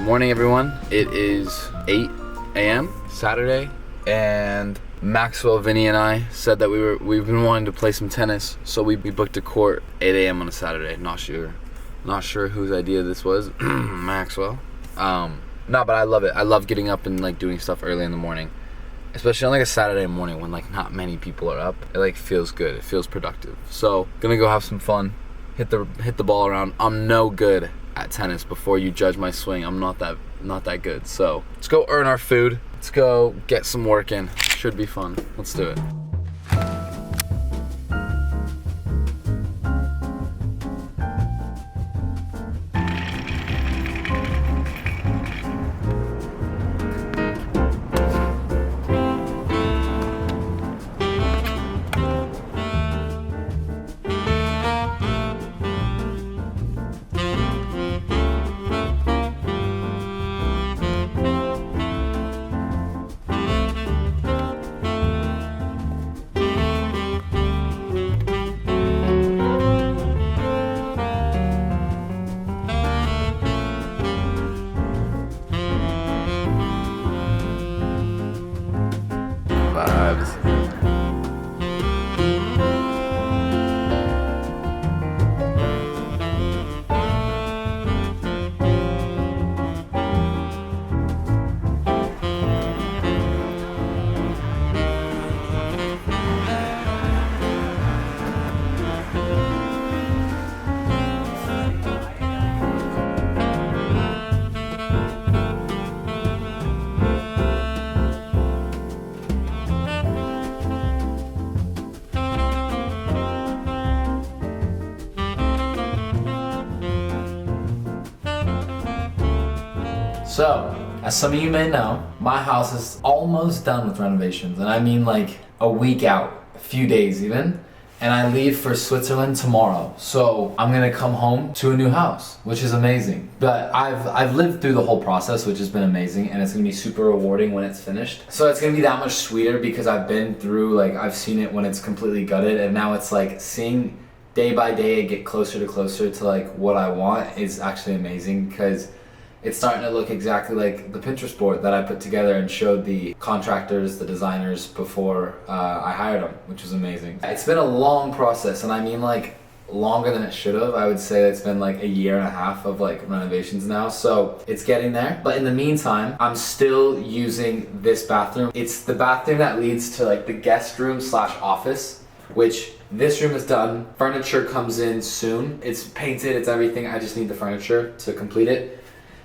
Morning, everyone. It is 8 a.m. Saturday, and Maxwell, Vinny, and I said that we've been wanting to play some tennis, so we booked a court 8 a.m. on a Saturday. Not sure whose idea this was. Maxwell. No, but I love it. I love getting up and like doing stuff early in the morning, especially on like a Saturday morning when like not many people are up. It like feels good. It feels productive. So gonna go have some fun. Hit the ball around. I'm no good at tennis. Before you judge my swing, I'm not that good. So let's go earn our food. Let's go get some work in. Should be fun. Let's do it. So, as some of you may know, my house is almost done with renovations, and I mean like a week out, a few days even, and I leave for Switzerland tomorrow. So I'm gonna come home to a new house, which is amazing. But I've lived through the whole process, which has been amazing, and it's gonna be super rewarding when it's finished. So it's gonna be that much sweeter because I've been through, like, I've seen it when it's completely gutted, and now it's like seeing day by day it get closer to like what I want is actually amazing, because it's starting to look exactly like the Pinterest board that I put together and showed the contractors, the designers before I hired them, which was amazing. It's been a long process, and I mean like longer than it should have. I would say it's been like a year and a half of like renovations now, so it's getting there. But in the meantime, I'm still using this bathroom. It's the bathroom that leads to like the guest room / office, which this room is done. Furniture comes in soon. It's painted, it's everything. I just need the furniture to complete it.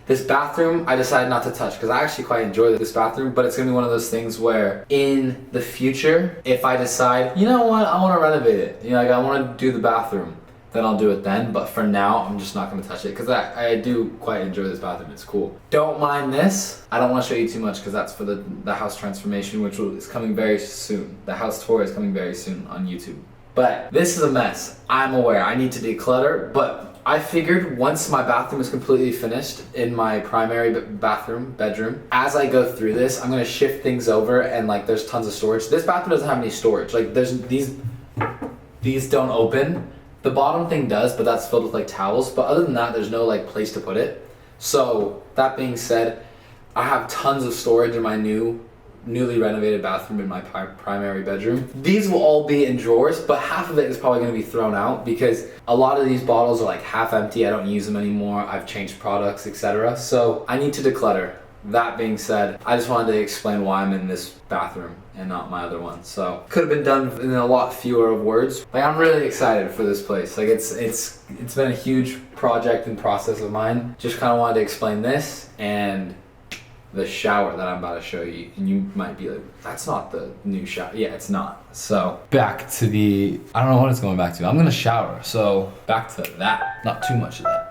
This bathroom, I decided not to touch because I actually quite enjoy this bathroom, but it's gonna be one of those things where in the future, if I decide, you know what, I wanna renovate it, you know, like I wanna do the bathroom, then I'll do it then. But for now, I'm just not gonna touch it because I do quite enjoy this bathroom, it's cool. Don't mind this. I don't wanna show you too much because that's for the house transformation, which is coming very soon. The house tour is coming very soon on YouTube. But this is a mess. I'm aware, I need to declutter, but I figured once my bathroom is completely finished in my primary bedroom, as I go through this, I'm gonna shift things over, and like there's tons of storage. This bathroom doesn't have any storage. Like there's these don't open. The bottom thing does, but that's filled with like towels. But other than that, there's no like place to put it. So that being said, I have tons of storage in my newly renovated bathroom in my primary bedroom. These will all be in drawers, but half of it is probably gonna be thrown out because a lot of these bottles are like half empty. I don't use them anymore. I've changed products, etc. So I need to declutter. That being said, I just wanted to explain why I'm in this bathroom and not my other one. So could have been done in a lot fewer of words. Like I'm really excited for this place. Like it's been a huge project and process of mine. Just kind of wanted to explain this and the shower that I'm about to show you, and you might be like, that's not the new shower. Yeah, it's not. So back to I don't know what it's going back to. I'm gonna shower, so back to that. Not too much of that.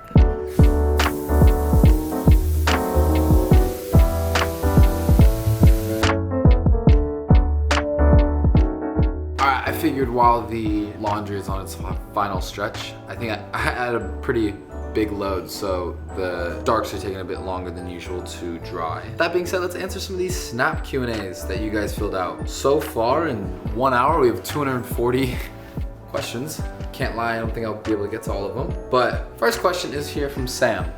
Alright, I figured while the laundry is on its final stretch, I think I had a pretty big load, so the darks are taking a bit longer than usual to dry. That being said, let's answer some of these Snap Q&As that you guys filled out. So far in 1 hour, we have 240 questions. Can't lie, I don't think I'll be able to get to all of them. But first question is here from Sam.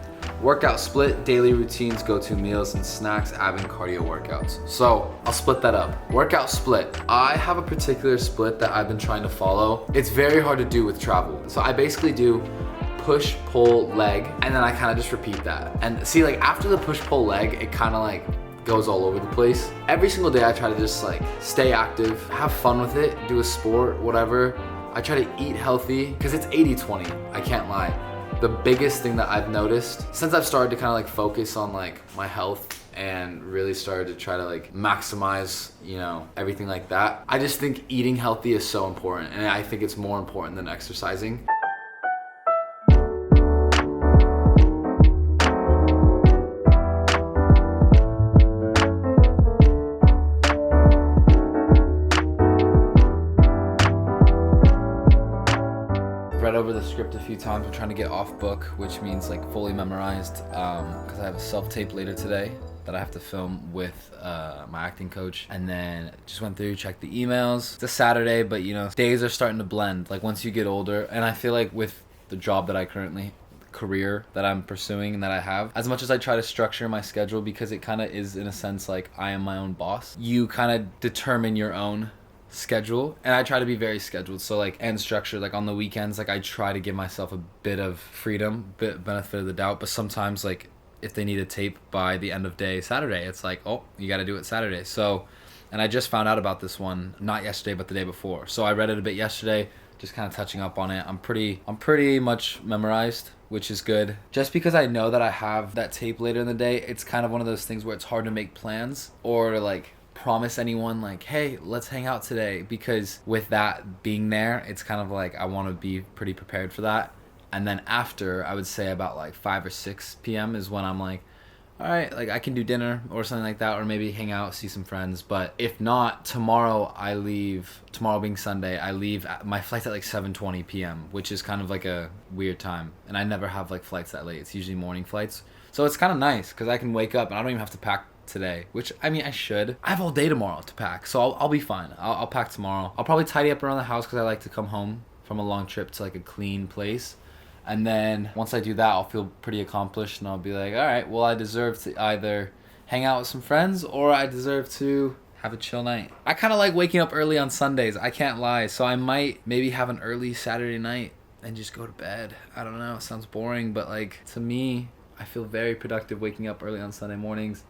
workout split, daily routines, go-to meals, and snacks, ab and cardio workouts. So I'll split that up. Workout split. I have a particular split that I've been trying to follow. It's very hard to do with travel. So I basically do push, pull, leg, and then I kind of just repeat that. And see, like after the push, pull, leg, it kind of like goes all over the place. Every single day I try to just like stay active, have fun with it, do a sport, whatever. I try to eat healthy because it's 80-20, I can't lie. The biggest thing that I've noticed since I've started to kind of like focus on like my health and really started to try to like maximize, you know, everything like that. I just think eating healthy is so important, and I think it's more important than exercising. Read over the script a few times. I'm trying to get off book, which means like fully memorized, because I have a self-tape later today that I have to film with my acting coach. And then just went through, checked the emails. It's a Saturday, but you know, days are starting to blend like once you get older. And I feel like with the job that I currently, career that I'm pursuing and that I have, as much as I try to structure my schedule, because it kind of is in a sense like I am my own boss, you kind of determine your own schedule, and I try to be very scheduled, so like, and structured. Like on the weekends, like I try to give myself a bit of freedom, bit benefit of the doubt, but sometimes like if they need a tape by the end of day Saturday, it's like, oh, you got to do it Saturday. So, and I just found out about this one not yesterday but the day before, so I read it a bit yesterday, just kind of touching up on it. I'm pretty much memorized, which is good. Just because I know that I have that tape later in the day, it's kind of one of those things where it's hard to make plans or to like promise anyone like, hey, let's hang out today, because with that being there, it's kind of like I want to be pretty prepared for that. And then after, I would say about like 5 or 6 p.m. is when I'm like, all right, like I can do dinner or something like that, or maybe hang out, see some friends. But if not, tomorrow being Sunday, I leave, my flight's at like 7:20 p.m., which is kind of like a weird time, and I never have like flights that late. It's usually morning flights, so it's kind of nice because I can wake up and I don't even have to pack today, which I mean I should. I have all day tomorrow to pack, so I'll be fine. I'll pack tomorrow. I'll probably tidy up around the house because I like to come home from a long trip to like a clean place, and then once I do that, I'll feel pretty accomplished, and I'll be like, all right, well, I deserve to either hang out with some friends or I deserve to have a chill night. I kind of like waking up early on Sundays, I can't lie, so I might maybe have an early Saturday night and just go to bed. I don't know, it sounds boring, but like to me, I feel very productive waking up early on Sunday mornings.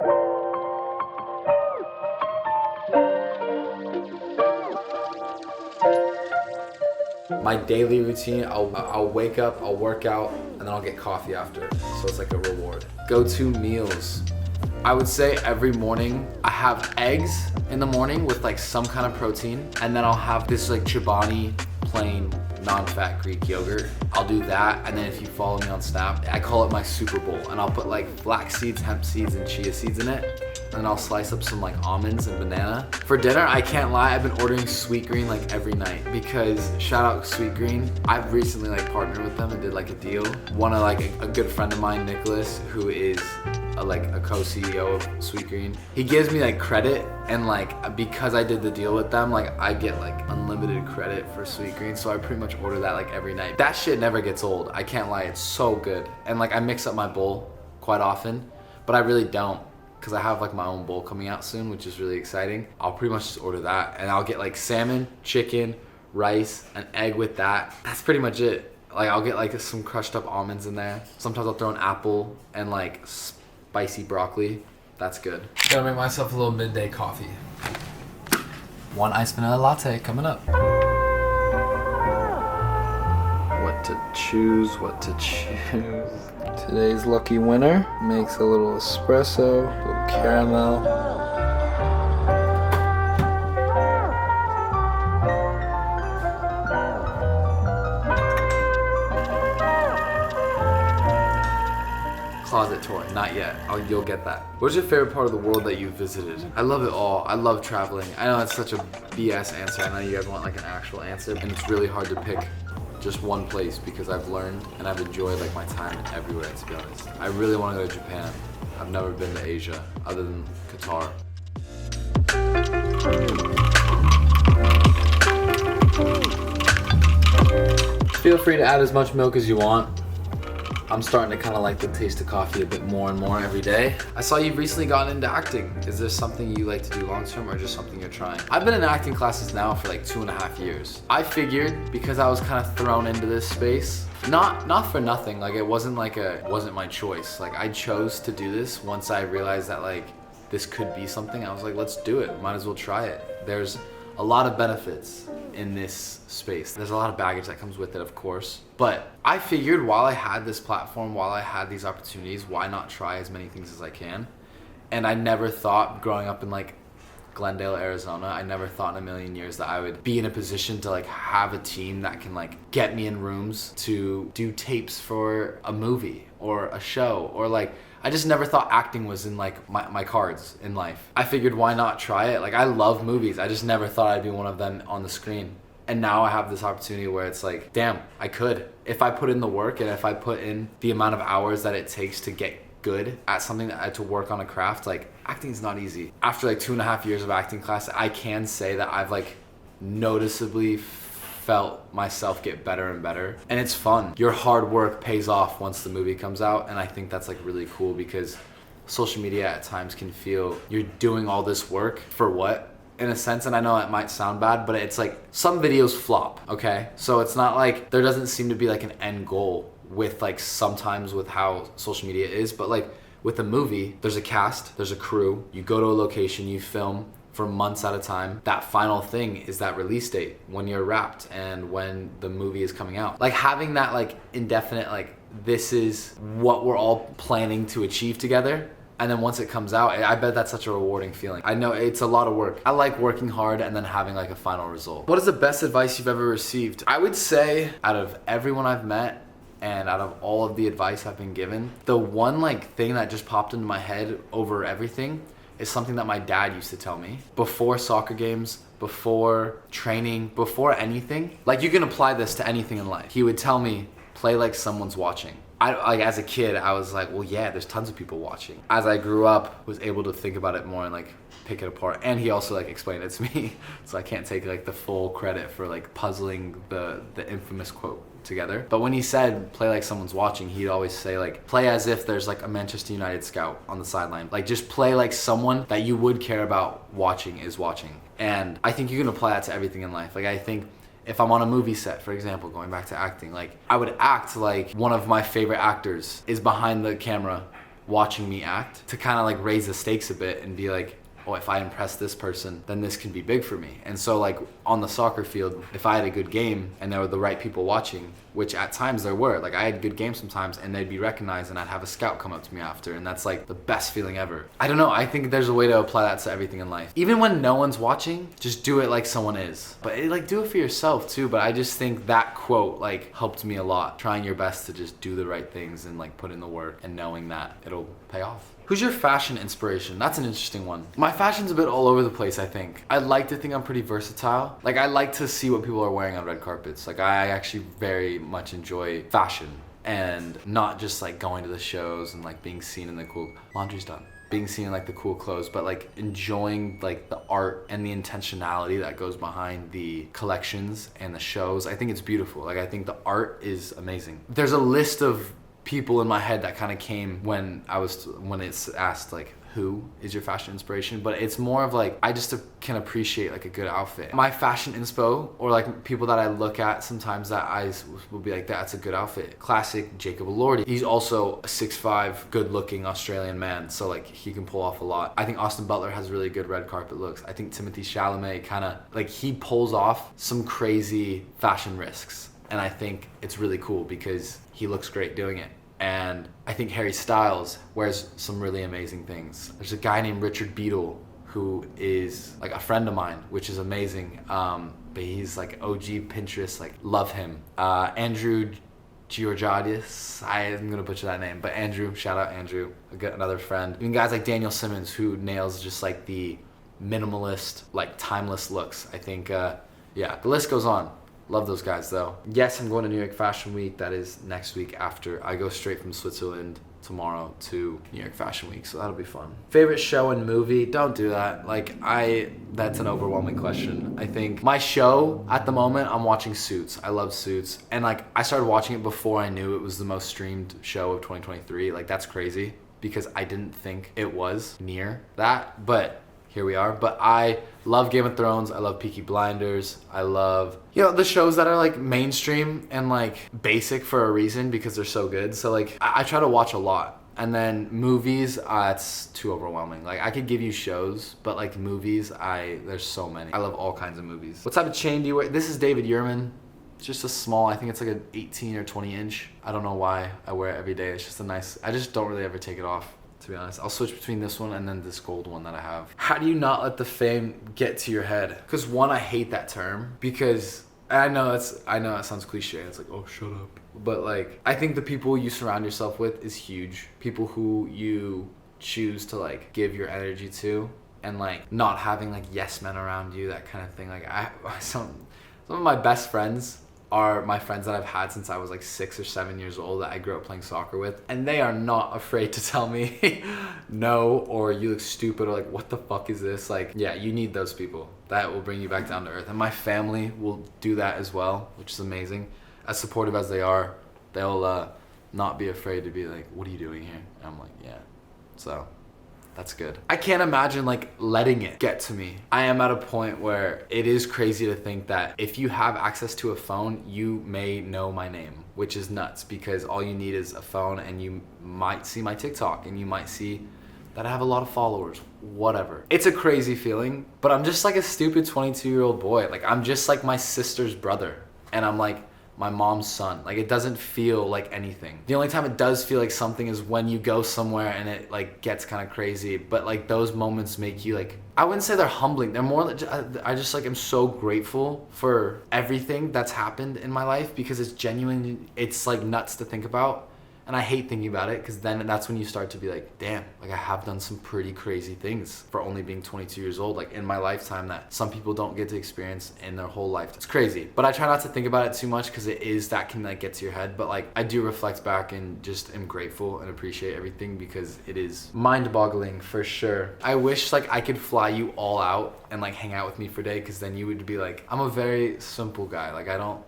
My daily routine, I'll wake up, I'll work out, and then I'll get coffee after. So it's like a reward. Go-to meals. I would say every morning I have eggs in the morning with like some kind of protein, and then I'll have this like Chobani plain non-fat Greek yogurt. I'll do that, and then if you follow me on Snap, I call it my Super Bowl, and I'll put like flax seeds, hemp seeds, and chia seeds in it. And I'll slice up some like almonds and banana. For dinner, I can't lie, I've been ordering Sweet Green like every night, because shout out Sweet Green. I've recently like partnered with them and did like a deal. One of like a good friend of mine, Nicholas, who is a co-CEO of Sweet Green, he gives me like credit, and like because I did the deal with them, like I get like unlimited credit for Sweet Green, so I pretty much order that like every night. That shit never gets old, I can't lie, it's so good. And like I mix up my bowl quite often, but I really don't, because I have like my own bowl coming out soon, which is really exciting. I'll pretty much just order that, and I'll get like salmon, chicken, rice, an egg with that. That's pretty much it. Like I'll get like some crushed up almonds in there. Sometimes I'll throw an apple and like spicy broccoli. That's good. Gotta make myself a little midday coffee. 1 iced vanilla latte coming up. What to choose, what to choose. Today's lucky winner makes a little espresso, a little caramel. Closet tour, not yet. You'll get that. What's your favorite part of the world that you've visited? I love it all. I love traveling. I know it's such a BS answer. I know you guys want like an actual answer, and it's really hard to pick just one place, because I've learned and I've enjoyed like my time everywhere, to be honest. I really want to go to Japan. I've never been to Asia other than Qatar. Feel free to add as much milk as you want. I'm starting to kind of like the taste of coffee a bit more and more every day. I saw you've recently gotten into acting. Is this something you like to do long term or just something you're trying? I've been in acting classes now for like 2.5 years. I figured because I was kind of thrown into this space, not for nothing, like it wasn't my choice. Like I chose to do this once I realized that like this could be something. I was like, let's do it. Might as well try it. There's a lot of benefits in this space. There's a lot of baggage that comes with it, of course. But I figured while I had this platform, while I had these opportunities, why not try as many things as I can? And I never thought growing up in like Glendale, Arizona, I never thought in a million years that I would be in a position to like have a team that can like get me in rooms to do tapes for a movie or a show, or like I just never thought acting was in like my cards in life. I figured why not try it? Like I love movies. I just never thought I'd be one of them on the screen. And now I have this opportunity where it's like, damn, I could. If I put in the work and if I put in the amount of hours that it takes to get good at something, that I had to work on a craft, like acting is not easy. After like 2.5 years of acting class, I can say that I've like noticeably felt myself get better and better, and it's fun. Your hard work pays off once the movie comes out, and I think that's like really cool because social media at times can feel you're doing all this work for what? In a sense, and I know it might sound bad, but it's like some videos flop, okay? So it's not like there doesn't seem to be like an end goal with like sometimes with how social media is, but like with a movie, there's a cast, there's a crew, you go to a location, you film for months at a time. That final thing is that release date when you're wrapped and when the movie is coming out. Like having that like indefinite, like this is what we're all planning to achieve together. And then once it comes out, I bet that's such a rewarding feeling. I know it's a lot of work. I like working hard and then having like a final result. What is the best advice you've ever received? I would say out of everyone I've met and out of all of the advice I've been given, the one like thing that just popped into my head over everything is something that my dad used to tell me before soccer games, before training, before anything. Like you can apply this to anything in life. He would tell me, play like someone's watching. Like as a kid, I was like, well, yeah, there's tons of people watching. As I grew up, was able to think about it more and like pick it apart. And he also like explained it to me, so I can't take like the full credit for like puzzling the infamous quote together. But when he said play like someone's watching, he'd always say like play as if there's like a Manchester United scout on the sideline. Like just play like someone that you would care about watching is watching. And I think you can apply that to everything in life. Like I think if I'm on a movie set, for example, going back to acting, like I would act like one of my favorite actors is behind the camera watching me act to kind of like raise the stakes a bit and be like, oh, if I impress this person, then this can be big for me. And so like on the soccer field, if I had a good game and there were the right people watching, which at times there were, like I had good games sometimes and they'd be recognized and I'd have a scout come up to me after, and that's like the best feeling ever. I don't know, I think there's a way to apply that to everything in life. Even when no one's watching, just do it like someone is. But like do it for yourself too, but I just think that quote like helped me a lot. Trying your best to just do the right things and like put in the work and knowing that it'll pay off. Who's your fashion inspiration? That's an interesting one. My fashion's a bit all over the place, I think. I like to think I'm pretty versatile. Like I like to see what people are wearing on red carpets. Like I actually very much enjoy fashion and not just like going to the shows and like being seen in the cool, laundry's done. Being seen in like the cool clothes, but like enjoying like the art and the intentionality that goes behind the collections and the shows. I think it's beautiful. Like I think the art is amazing. There's a list of people in my head that kind of came when it's asked like who is your fashion inspiration, but it's more of like I just can appreciate like a good outfit. My fashion inspo, or like people that I look at sometimes that I will be like, that's a good outfit. Classic Jacob Elordi. He's also a 6'5", good looking Australian man, so like he can pull off a lot. I think Austin Butler has really good red carpet looks. I think Timothy Chalamet kind of like he pulls off some crazy fashion risks, and I think it's really cool because he looks great doing it. And I think Harry Styles wears some really amazing things. There's a guy named Richard Beadle who is like a friend of mine, which is amazing. But he's like OG Pinterest, like love him. Andrew Georgiadis, I am gonna butcher that name, but Andrew, shout out Andrew, another friend. Even guys like Daniel Simmons who nails just like the minimalist, like timeless looks. I think, yeah, the list goes on. Love those guys though. Yes, I'm going to New York Fashion Week. That is next week after. I go straight from Switzerland tomorrow to New York Fashion Week, so that'll be fun. Favorite show and movie? Don't do that. That's an overwhelming question. I think my show at the moment, I'm watching Suits. I love Suits. And I started watching it before I knew it was the most streamed show of 2023. That's crazy because I didn't think it was near that, but here we are. But I love Game of Thrones. I love Peaky Blinders. I love, the shows that are mainstream and basic for a reason because they're so good. So I try to watch a lot. And then movies, it's too overwhelming. I could give you shows, but movies, there's so many. I love all kinds of movies. What type of chain do you wear? This is David Yurman. It's just a small, I think it's an 18 or 20 inch. I don't know why I wear it every day. It's just I just don't really ever take it off, to be honest. I'll switch between this one and then this gold one that I have. How do you not let the fame get to your head? Because one, I hate that term because I know it sounds cliche. It's oh, shut up. But I think the people you surround yourself with is huge. People who you choose to give your energy to, and not having yes men around you, that kind of thing. Some of my best friends are my friends that I've had since I was 6 or 7 years old that I grew up playing soccer with, and they are not afraid to tell me no, or you look stupid, or what the fuck is this? Yeah, you need those people. That will bring you back down to earth. And my family will do that as well, which is amazing. As supportive as they are, they'll not be afraid to be what are you doing here? And I'm yeah. So that's good. I can't imagine letting it get to me. I am at a point where it is crazy to think that if you have access to a phone, you may know my name, which is nuts because all you need is a phone and you might see my TikTok and you might see that I have a lot of followers, whatever. It's a crazy feeling, but I'm just a stupid 22-year-old boy. I'm just my sister's brother, and I'm my mom's son. It doesn't feel like anything. The only time it does feel like something is when you go somewhere and it gets kind of crazy, but those moments make you I wouldn't say they're humbling. They're more I just am so grateful for everything that's happened in my life because it's genuine. It's nuts to think about. And I hate thinking about it because then that's when you start to be damn, I have done some pretty crazy things for only being 22 years old, in my lifetime that some people don't get to experience in their whole life. It's crazy. But I try not to think about it too much because that can get to your head. But I do reflect back and just am grateful and appreciate everything because it is mind-boggling for sure. I wish I could fly you all out and hang out with me for a day because then you would be I'm a very simple guy.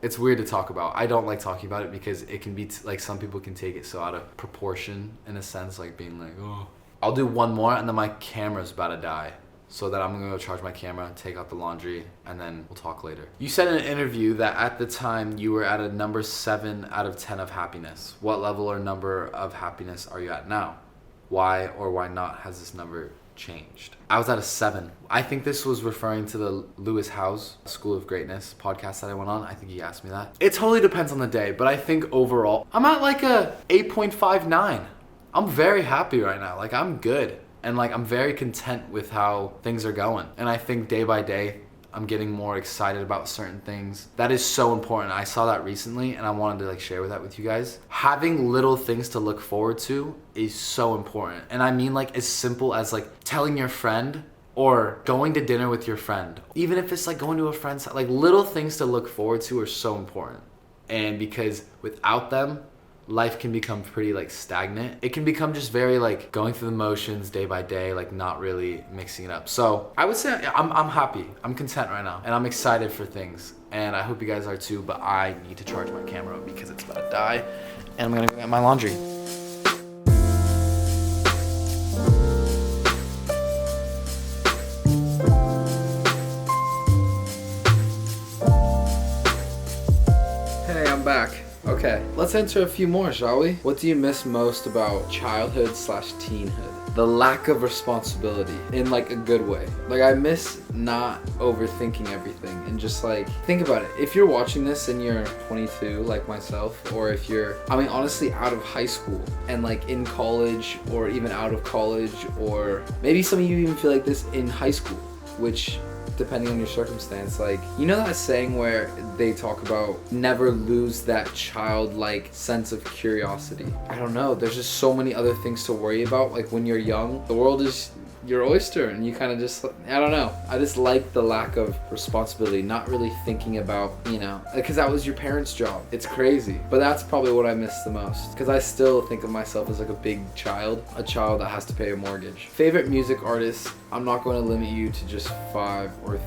It's weird to talk about. I don't like talking about it because it can be some people can take it so out of proportion in a sense, being oh. I'll do one more and then my camera's about to die, so that I'm gonna go charge my camera, take out the laundry, and then we'll talk later. You said in an interview that at the time you were at a number 7 out of 10 of happiness. What level or number of happiness are you at now? Why or why not has this number changed? I was at a 7. I think this was referring to the Lewis Howes School of Greatness podcast that I went on. I think he asked me that. It totally depends on the day, but I think overall I'm at a 8.59. I'm very happy right now. I'm good, and I'm very content with how things are going. And I think day by day I'm getting more excited about certain things. That is so important. I saw that recently and I wanted to share that with you guys. Having little things to look forward to is so important. And I mean as simple as telling your friend or going to dinner with your friend. Even if it's going to a friend's house, little things to look forward to are so important. And because without them, life can become pretty stagnant. It can become just very going through the motions day by day, not really mixing it up. So I would say I'm happy. I'm content right now and I'm excited for things. And I hope you guys are too, but I need to charge my camera because it's about to die and I'm gonna go get my laundry. Hey, I'm back. Okay, let's answer a few more, shall we? What do you miss most about childhood/teenhood? The lack of responsibility in a good way. I miss not overthinking everything and just think about it. If you're watching this and you're 22 like myself, or if you're, honestly out of high school and in college or even out of college, or maybe some of you even feel like this in high school, which depending on your circumstance, that saying where they talk about never lose that childlike sense of curiosity. I don't know, there's just so many other things to worry about. When you're young, the world is your oyster, and you kind of just, I don't know. I just like the lack of responsibility, not really thinking about, you know, because that was your parents' job. It's crazy. But that's probably what I miss the most, because I still think of myself as like a big child, a child that has to pay a mortgage. Favorite music artist, I'm not going to limit you to just 5 or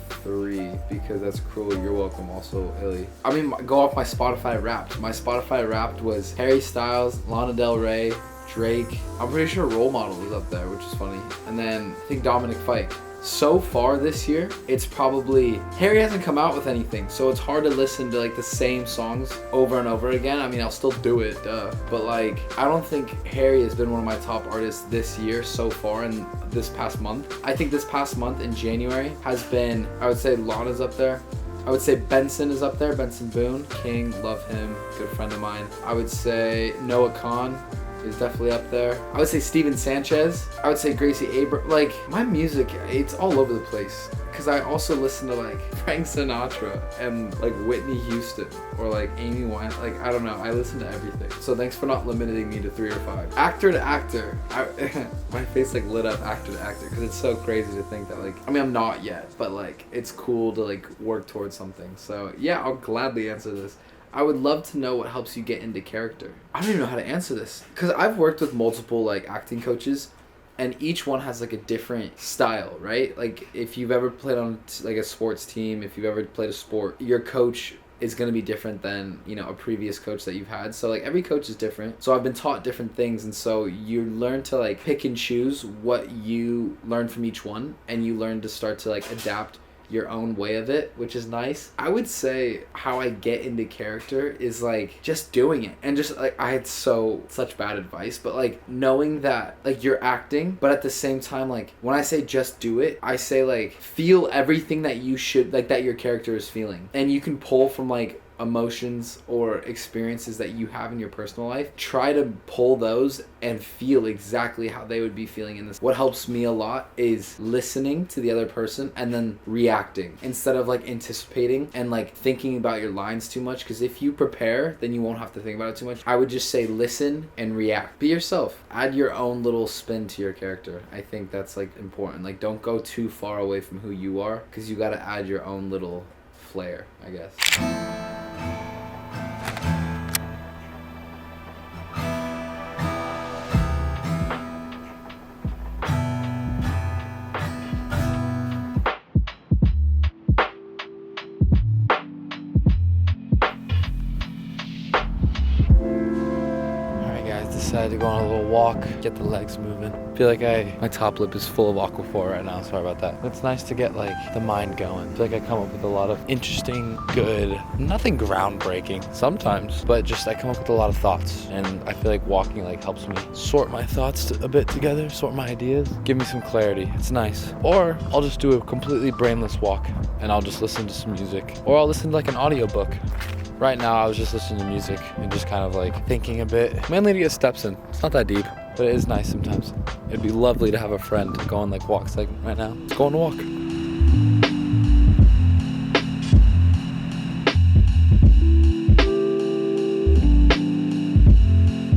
3 because that's cruel. You're welcome. Also, Illy. I mean, go off my Spotify Wrapped. My Spotify Wrapped was Harry Styles, Lana Del Rey, Drake. I'm pretty sure Role Model was up there, which is funny. And then I think Dominic Fike. So far this year, it's probably, Harry hasn't come out with anything, so it's hard to listen to like the same songs over and over again. I mean, I'll still do it, but like, I don't think Harry has been one of my top artists this year so far in this past month. I think this past month in January has been, I would say Lana's up there. I would say Benson is up there, Benson Boone. King, love him, good friend of mine. I would say Noah Khan is definitely up there. I would say Steven Sanchez. I would say Gracie Abrams. Like, my music, it's all over the place. Because I also listen to like Frank Sinatra and like Whitney Houston or like Amy Winehouse. Like, I don't know. I listen to everything. So thanks for not limiting me to 3 or 5. Actor to actor. My face like lit up actor to actor because it's so crazy to think that like, I mean, I'm not yet, but like it's cool to like work towards something. So yeah, I'll gladly answer this. I would love to know what helps you get into character. I don't even know how to answer this because I've worked with multiple like acting coaches, and each one has like a different style, right? Like if you've ever played on like a sports team, if you've ever played a sport, your coach is going to be different than, you know, a previous coach that you've had. So like every coach is different. So I've been taught different things, and so you learn to like pick and choose what you learn from each one, and you learn to start to like adapt your own way of it, which is nice. I would say how I get into character is like just doing it, and just like I had such bad advice, but like knowing that like you're acting, but at the same time, like when I say just do it, I say like feel everything that you should, like that your character is feeling, and you can pull from like emotions or experiences that you have in your personal life. Try to pull those and feel exactly how they would be feeling in this. What helps me a lot is listening to the other person and then reacting instead of like anticipating and like thinking about your lines too much, because if you prepare, then you won't have to think about it too much. I would just say listen and react. Be yourself. Add your own little spin to your character. I think that's like important. Like don't go too far away from who you are, because you got to add your own little flair, I guess. Decided to go on a little walk, get the legs moving. I feel like my top lip is full of Aquaphor right now, sorry about that. It's nice to get like the mind going. I feel like I come up with a lot of interesting, good, nothing groundbreaking sometimes, but just I come up with a lot of thoughts, and I feel like walking like helps me sort my thoughts a bit together, sort my ideas, give me some clarity. It's nice. Or I'll just do a completely brainless walk and I'll just listen to some music, or I'll listen to like an audiobook. Right now, I was just listening to music and just kind of like thinking a bit, mainly to get steps in. It's not that deep, but it is nice sometimes. It'd be lovely to have a friend go on like walks like right now. Let's go on a walk.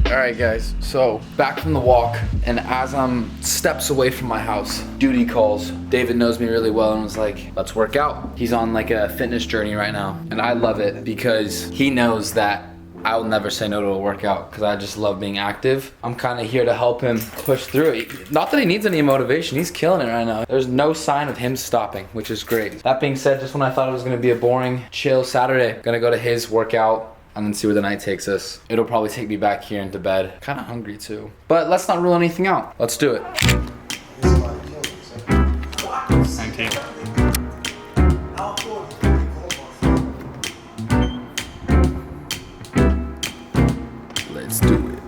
Alright guys, so back from the walk, and as I'm steps away from my house, duty calls. David knows me really well and was like, let's work out. He's on like a fitness journey right now, and I love it because he knows that I'll never say no to a workout because I just love being active. I'm kind of here to help him push through it. Not that he needs any motivation, he's killing it right now. There's no sign of him stopping, which is great. That being said, just when I thought it was gonna be a boring, chill Saturday, gonna go to his workout and then see where the night takes us. It'll probably take me back here into bed. Kind of hungry too. But let's not rule anything out. Let's do it. Let's do it.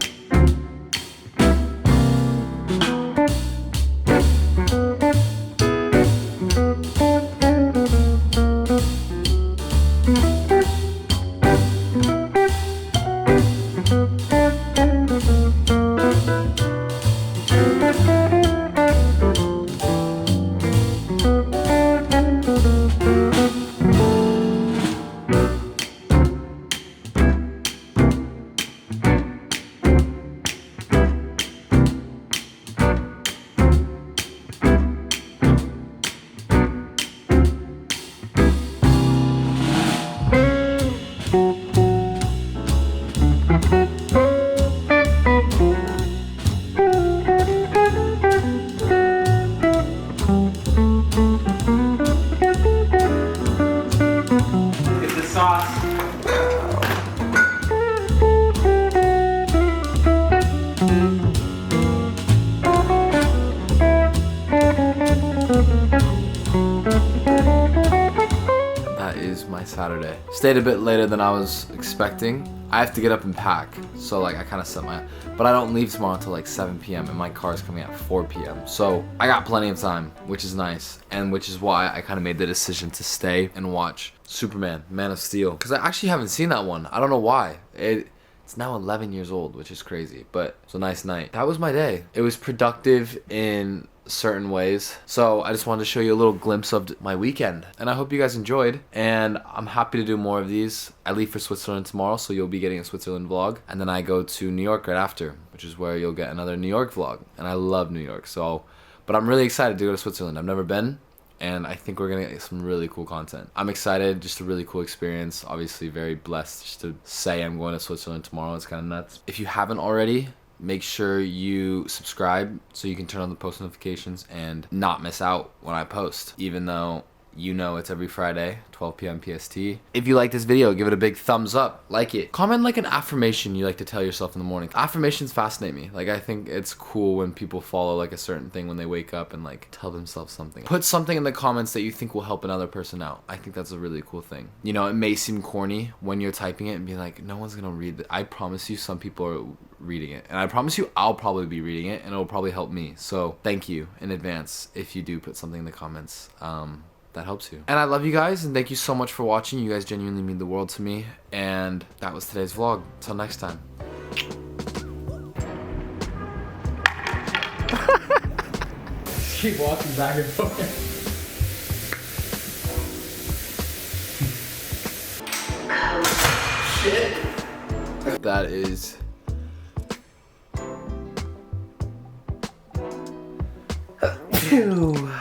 stayed a bit later than I was expecting. I have to get up and pack, so like I kind of set but I don't leave tomorrow until like 7 p.m. and my car is coming at 4 p.m. So I got plenty of time, which is nice, and which is why I kind of made the decision to stay and watch Superman, Man of Steel, because I actually haven't seen that one. I don't know why. It's now 11 years old, which is crazy, but it's a nice night. That was my day. It was productive in certain ways. So I just wanted to show you a little glimpse of my weekend, and I hope you guys enjoyed, and I'm happy to do more of these. I leave for Switzerland tomorrow, so you'll be getting a Switzerland vlog, and then I go to New York right after, which is where you'll get another New York vlog, and I love New York. But I'm really excited to go to Switzerland. I've never been, and I think we're gonna get some really cool content. I'm excited, just a really cool experience. Obviously very blessed just to say I'm going to Switzerland tomorrow. It's kind of nuts. If you haven't already, make sure you subscribe so you can turn on the post notifications and not miss out when I post, even though you know it's every Friday, 12 p.m. PST. If you like this video, give it a big thumbs up, like it. Comment like an affirmation you like to tell yourself in the morning. Affirmations fascinate me. Like, I think it's cool when people follow like a certain thing when they wake up and like tell themselves something. Put something in the comments that you think will help another person out. I think that's a really cool thing. You know, it may seem corny when you're typing it and be like, no one's gonna read it. I promise you some people are reading it, and I promise you I'll probably be reading it, and it'll probably help me. So thank you in advance if you do put something in the comments. That helps you. And I love you guys, and thank you so much for watching. You guys genuinely mean the world to me, and that was today's vlog. Till next time. Keep walking back and forth. Shit. That is... Phew.